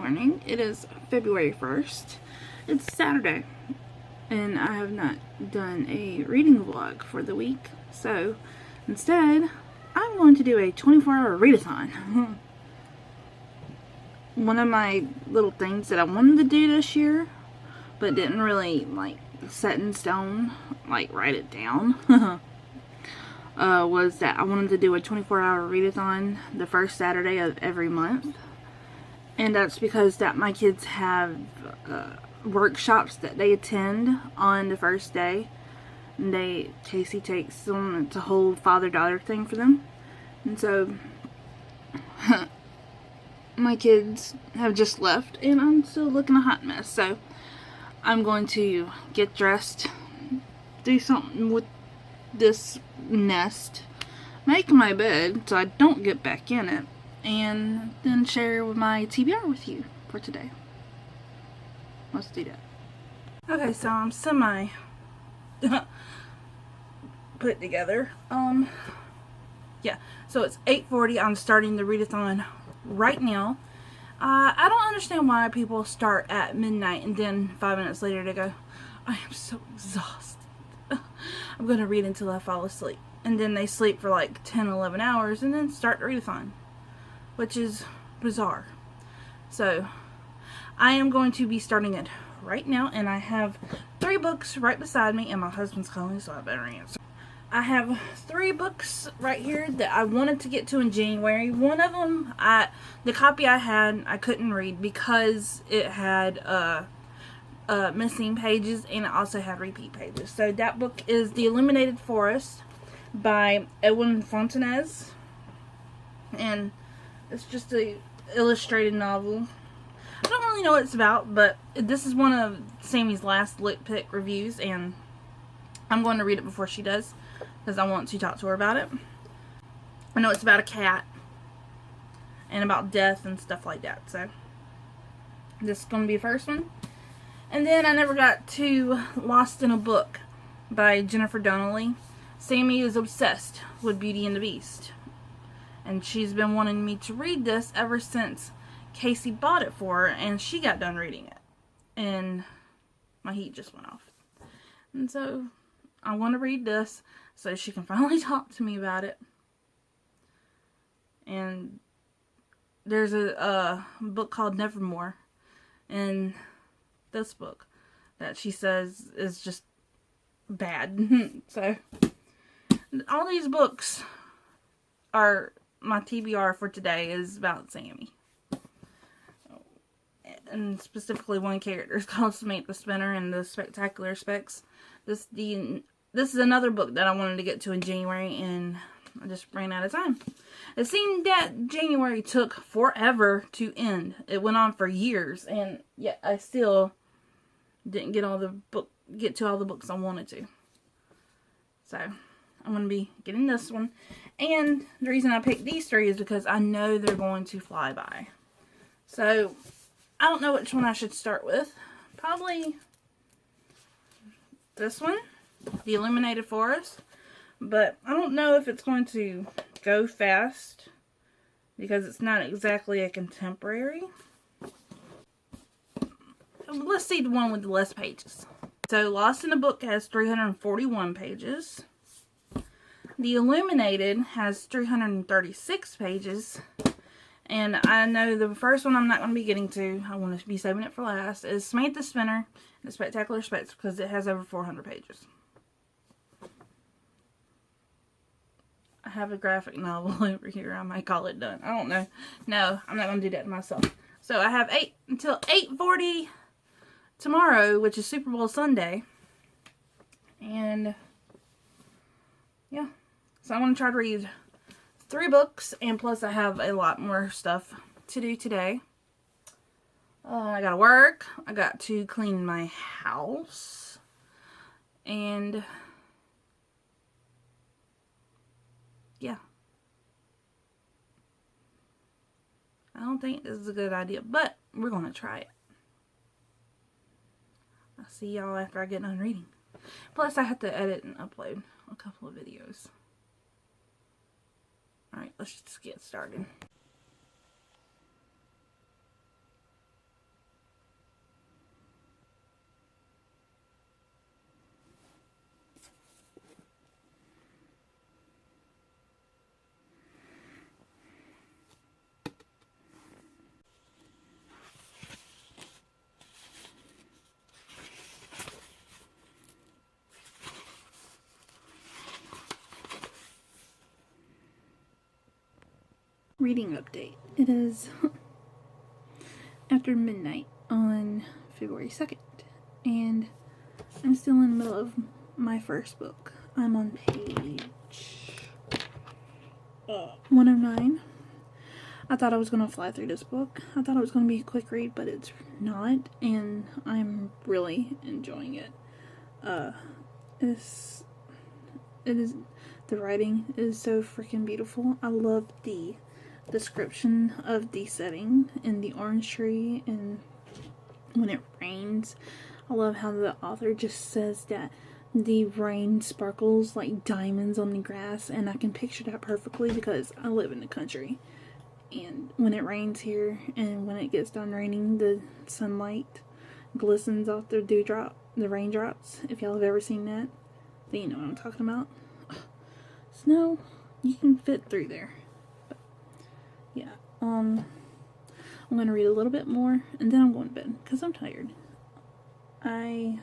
morning. It is February 1st. It's Saturday, and I have not done a reading vlog for the week. So instead, I'm going to do a 24-hour readathon. One of my little things that I wanted to do this year, but didn't really set in stone, write it down, was that I wanted to do a 24-hour readathon the first Saturday of every month. And that's because my kids have workshops that they attend on the first day. And Casey takes them. It's a whole father-daughter thing for them. And so my kids have just left, and I'm still looking a hot mess. So I'm going to get dressed, do something with this nest, make my bed so I don't get back in it, and then share my TBR with you for today. Let's do that. Okay, so I'm semi put together. Yeah, so it's 8:40. I'm starting the readathon right now. I don't understand why people start at midnight and then 5 minutes later they go, I am so exhausted. I'm going to read until I fall asleep. And then they sleep for like 10, 11 hours and then start the readathon, which is bizarre. So I am going to be starting it right now, and I have 3 books right beside me, and my husband's calling, so I better answer. I have 3 books right here that I wanted to get to in January. One of them, the copy I had, I couldn't read because it had missing pages, and it also had repeat pages. So that book is The Illuminated Forest by Edwin Fontanez, and it's just a illustrated novel. I don't really know what it's about, but this is one of Sammy's last Lit Pick reviews, and I'm going to read it before she does, because I want to talk to her about it. I know it's about a cat, and about death and stuff like that, so this is going to be the first one. And then I never got to Lost in a Book by Jennifer Donnelly. Sammy is obsessed with Beauty and the Beast, and she's been wanting me to read this ever since Casey bought it for her, and she got done reading it, and my heat just went off. And so I want to read this so she can finally talk to me about it. And there's a book called Nevermore in this book that she says is just bad. So all these books are my TBR for today is about Sammy. And specifically one character is called Samantha Spinner and the Spectacular Specs. This is another book that I wanted to get to in January, and I just ran out of time. It seemed that January took forever to end. It went on for years, and yet I still didn't get to all the books I wanted to. So I'm going to be getting this one. And the reason I picked these 3 is because I know they're going to fly by. So I don't know which one I should start with. Probably this one, The Illuminated Forest. But I don't know if it's going to go fast because it's not exactly a contemporary. Let's see the one with the less pages. So Lost in a Book has 341 pages. The Illuminated has 336 pages. And I know the first one I'm not going to be getting to, I want to be saving it for last, is Samantha Spinner and the Spectacular Specs, because it has over 400 pages. I have a graphic novel over here. I might call it done. I don't know. No, I'm not going to do that to myself. So I have until 8:40 tomorrow, which is Super Bowl Sunday. And yeah, so I want to try to read 3 books, and plus I have a lot more stuff to do today. I gotta work. I got to clean my house. And yeah. I don't think this is a good idea, but we're gonna try it. I'll see y'all after I get done reading. Plus I have to edit and upload a couple of videos. Alright, let's just get started. reading update. It is after midnight on February 2nd, and I'm still in the middle of my first book. I'm on page 109. I thought I was going to fly through this book. I thought it was going to be a quick read, but it's not, and I'm really enjoying it. The writing is so freaking beautiful. I love the description of the setting and the orange tree and when it rains. I love how the author just says that the rain sparkles like diamonds on the grass, and I can picture that perfectly because I live in the country. And when it rains here and when it gets done raining, the sunlight glistens off the raindrops. If y'all have ever seen that, then you know what I'm talking about. Snow, you can fit through there. But, yeah, I'm going to read a little bit more and then I'm going to bed because I'm tired. I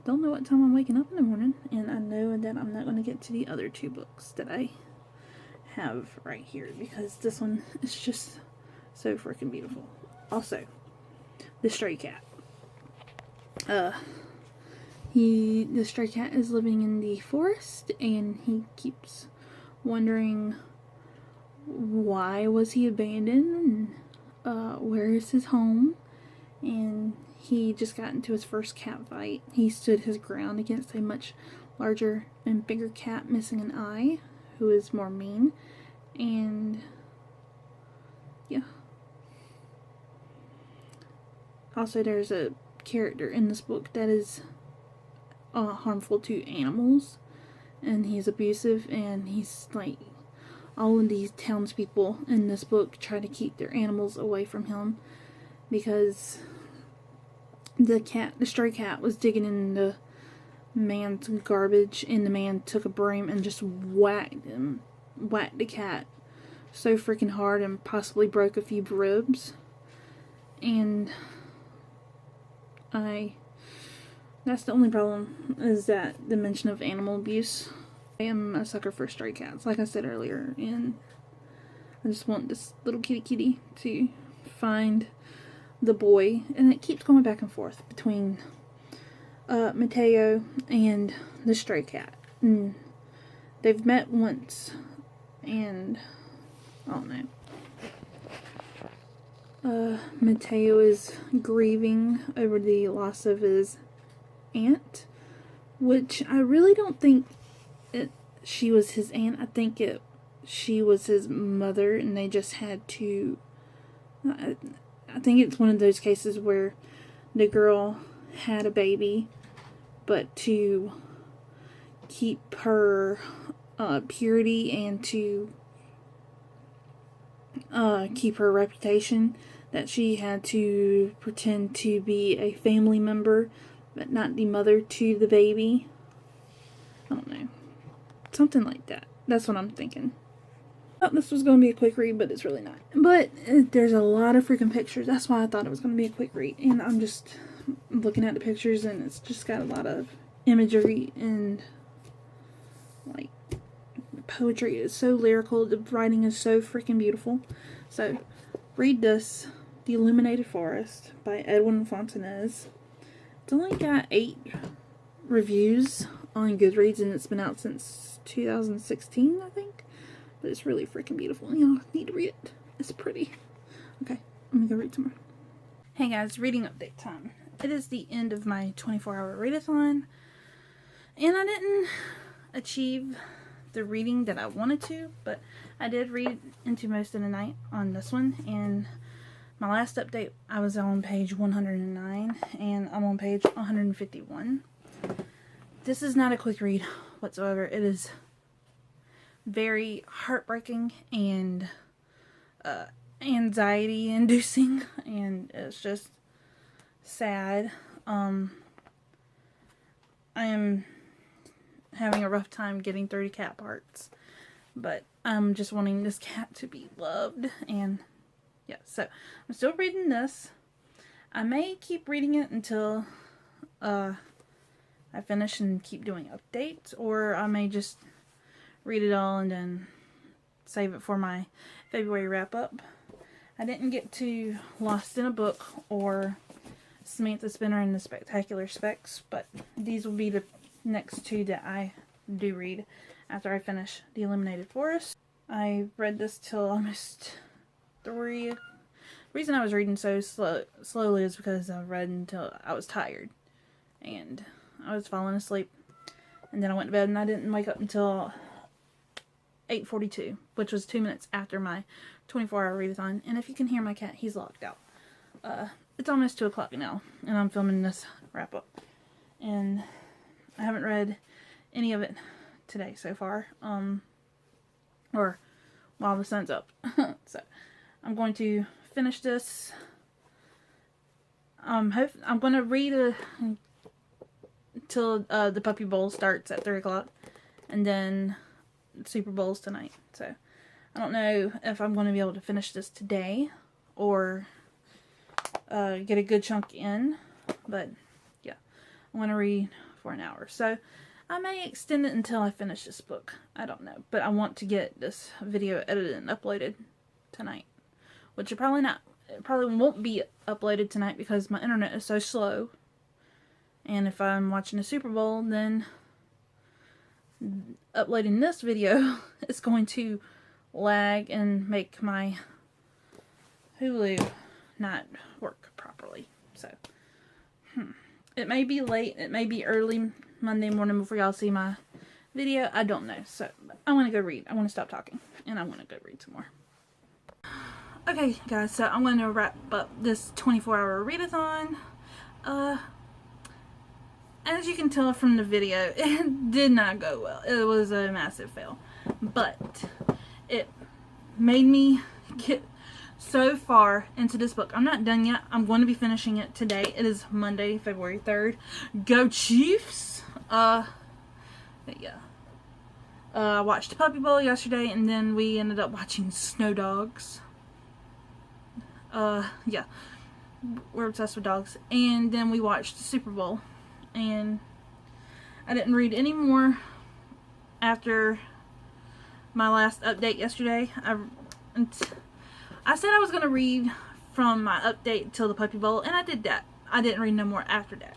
don't know what time I'm waking up in the morning, and I know that I'm not going to get to the other two books that I have right here because this one is just so freaking beautiful. Also, the stray cat. The stray cat is living in the forest, and he keeps wondering why was he abandoned, and where is his home, and he just got into his first cat fight. He stood his ground against a much larger and bigger cat missing an eye, who is more mean, and yeah. Also, there's a character in this book that is harmful to animals, and he's abusive, and he's like, all of these townspeople in this book try to keep their animals away from him because the stray cat was digging in the man's garbage, and the man took a broom and just whacked the cat so freaking hard and possibly broke a few ribs. And that's the only problem, is that the mention of animal abuse. I am a sucker for stray cats, like I said earlier, and I just want this little kitty to find the boy, and it keeps going back and forth between Mateo and the stray cat. And they've met once, and I don't know. Mateo is grieving over the loss of his aunt, which I really don't think she was his aunt. I think she was his mother, and they just had to. I think it's one of those cases where the girl had a baby, but to keep her purity and to keep her reputation, that she had to pretend to be a family member, but not the mother to the baby. I don't know. Something like that. That's what I'm thinking. I thought this was going to be a quick read, but it's really not. But there's a lot of freaking pictures. That's why I thought it was going to be a quick read. And I'm just looking at the pictures, and it's just got a lot of imagery and like poetry. It's so lyrical. The writing is so freaking beautiful. So read this, The Illuminated Forest by Edwin Fontanez. It's only got 8 reviews on Goodreads, and it's been out since 2016, I think. But it's really freaking beautiful. Y'all need to read it. It's pretty. Okay, I'm gonna go read some more. Hey guys, reading update time. It is the end of my 24-hour readathon, and I didn't achieve the reading that I wanted to, but I did read into most of the night on this one. And my last update, I was on page 109, and I'm on page 151. This is not a quick read whatsoever. It is very heartbreaking and anxiety inducing, and it's just sad. I am having a rough time getting through the cat parts, but I'm just wanting this cat to be loved. And yeah, so I'm still reading this. I may keep reading it until I finish and keep doing updates, or I may just read it all and then save it for my February wrap-up. I didn't get to Lost in a Book or Samantha Spinner and the Spectacular Specs, but these will be the next two that I do read after I finish The Illuminated Forest. I read this till almost 3. The reason I was reading so slowly is because I read until I was tired and I was falling asleep, and then I went to bed and I didn't wake up until 8:42, which was 2 minutes after my 24-hour readathon. And if you can hear my cat, he's locked out. It's almost 2 o'clock now, and I'm filming this wrap-up. And I haven't read any of it today so far, or while the sun's up. So I'm going to finish this. I'm going to read till the Puppy Bowl starts at 3 o'clock, and then Super Bowl's tonight. So I don't know if I'm going to be able to finish this today or get a good chunk in, but yeah, I'm going to read for an hour. So I may extend it until I finish this book. I don't know, but I want to get this video edited and uploaded tonight, which it probably won't be uploaded tonight because my internet is so slow. And if I'm watching the Super Bowl, then uploading this video is going to lag and make my Hulu not work properly. So, it may be late, it may be early Monday morning before y'all see my video. I don't know. So, I'm going to go read. I'm going to stop talking, and I'm going to go read some more. Okay, guys, so I'm going to wrap up this 24-hour readathon. As you can tell from the video, it did not go well. It was a massive fail. But it made me get so far into this book. I'm not done yet. I'm going to be finishing it today. It is Monday, February 3rd. Go Chiefs! But yeah. I watched Puppy Bowl yesterday, and then we ended up watching Snow Dogs. Yeah. We're obsessed with dogs. And then we watched the Super Bowl. And I didn't read any more after my last update yesterday. I said I was going to read from my update till the Puppy Bowl, and I did that. I didn't read no more after that.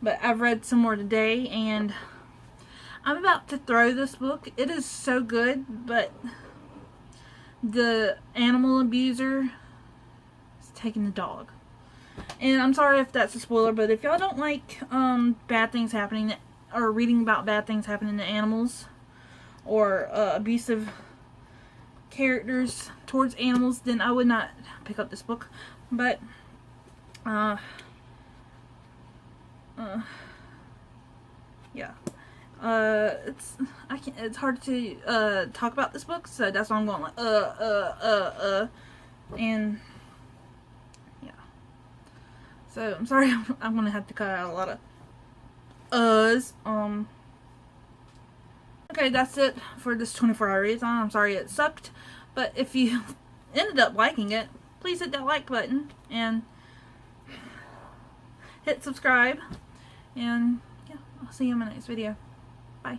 But I've read some more today, and I'm about to throw this book. It is so good, but the animal abuser is taking the dog. And I'm sorry if that's a spoiler, but if y'all don't like bad things happening, or reading about bad things happening to animals, or abusive characters towards animals, then I would not pick up this book. But yeah, it's hard to talk about this book, so that's why I'm going like and yeah. So I'm sorry, I'm gonna have to cut out a lot of uhs. Okay, that's it for this 24-hour readathon. I'm sorry it sucked, but if you ended up liking it, please hit that like button and hit subscribe. And yeah, I'll see you in my next video. Bye.